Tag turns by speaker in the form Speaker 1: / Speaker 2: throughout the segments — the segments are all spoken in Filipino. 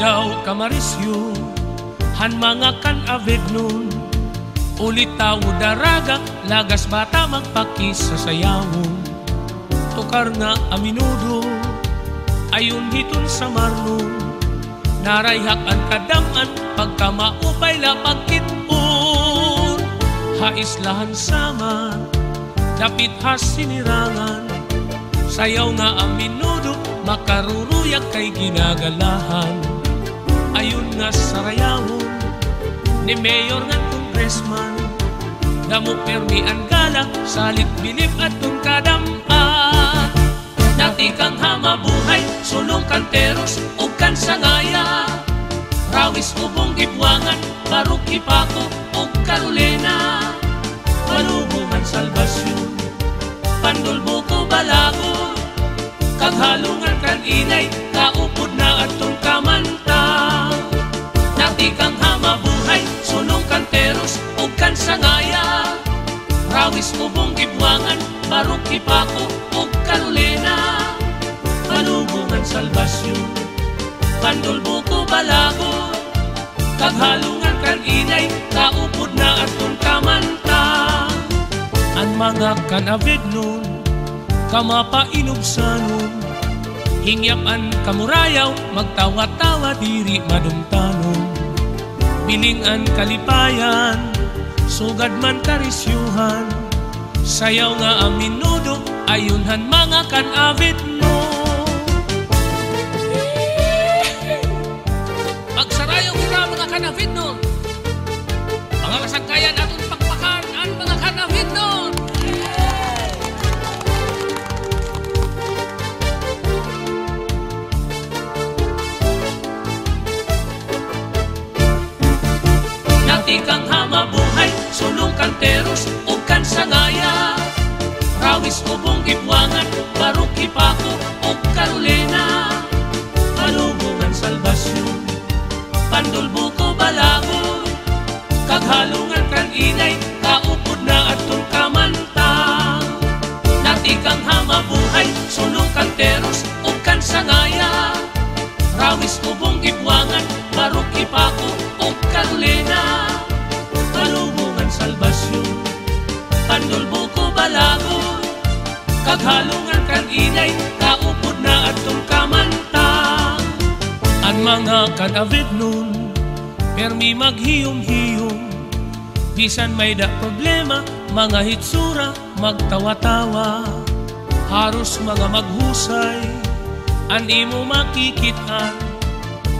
Speaker 1: daw kamarisyo, han mga kan aved nun. Ulit tao daraga, lagas bata magpakis sa sayawon. Tukar nga aminudo, ayun hiton sa marnon. Narayhak ang kadaman, pagka maupay la pagkitun. Haislahan sama, dapit has sinirangan. Sayaw nga ang minudo, makaruruyag kay ginagalahan. Ayun nga sarayawon, ni Mayor nga Congressman. Damo permi ang gala, salit bilib at tong kadampan. Dati kang hamabuhay, sulong kanteros o kan sangaya. Rawis ubong gibwangan, barok ipako o Carolina. Malubungan salbasyon, pandulbuko balago. Kaghalungan kan inay, kaupod na atong kamanta. Dati kang hamabuhay, sulong kanteros o kan sangaya. Rawis ubong gibwangan, barok ipako o Carolina. Malubungan salbasyon, pandulbuko balago. Kaghalungan kan inay, kaupod na atong kamanta. Ang mga kanaved nun, kamapainubsanon. Hingyapan kamurayaw, magtawa-tawa diri madumtanon. Bilingan kalipayan, sugad man karisyuhan. Sayaw nga ang minudo, ayunhan mga kanaved no. Magsarayaw kita mga kanaved nun. Mga kasangkayan atong pakpakan ang mga kanaved nun. Dati kang hamabuhay, sulong kanteros o kan sangaya. Rawis ubong gibwangan, barok ipako o Carolina. Malubungan salbasyon, pandulbuko balago. Kaghalungan kan inay, kaupod na atong kamanta. Dati kang hamabuhay, sulong kanteros o kan sangaya. Rawis ubong gibwangan, barok ipako o Carolina. Malubungan salbasyon, pandulbuko balago. Kaghalungan kan inay, kaupod na atong kamanta. Ang mga kanaved nun, permi maghiyom-hiyom. Bisan may da problema, mga hitsura, magtawa-tawa. Haros mga maghusay, an imo makikitan.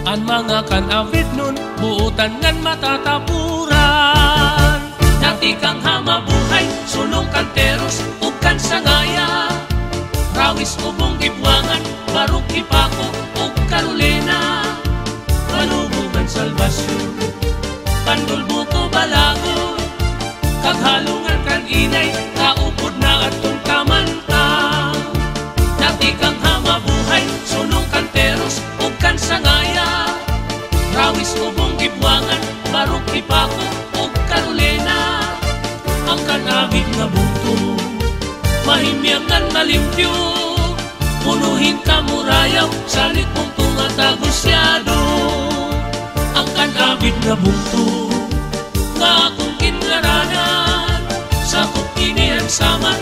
Speaker 1: Ang mga kanaved nun, buutan ngan matatapuran. Dati kang hamabuhay, sulong kanteros o kan sangaya. Rawis ubong gibwangan, barok ipako o Carolina. Malubungan salbasyon, pandulbuko balago. Kaghalungan kan inay, kaupod na atong kamanta. Dati kang hamabuhay, sulong kanteros o kan sangaya. Rawis ubong gibwangan, barok ipako o Carolina. Ang kanaved nga bunto, mahimyangan malimpyo. Punuhin kamurayaw, salit mong tungatagos-yado. Ang kanaved nga bunto, nga akong kinlaranan. Sa kukinihan sama,